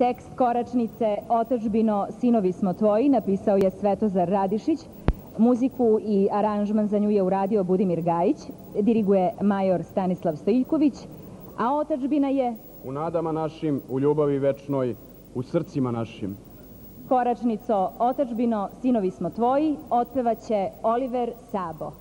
Tekst Koračnice "Otadžbino, sinovi smo tvoji" napisao je Svetozar Radišić. Muziku i aranžman za nju je uradio Budimir Gajić, diriguje major Stanislav Stojiljković, a otadžbina je u nadama našim, u ljubavi večnoj, u srcima našim. Koračnico, otadžbino, sinovi smo tvoji, otpevaće Oliver Sabo.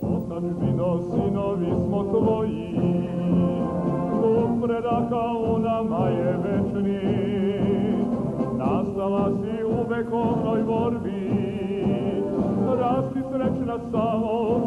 Otadžbino, sinovi smo tvoji, Bog predaka u nama je večni, nastala si u vekovnoj borbi, rasti srećna samo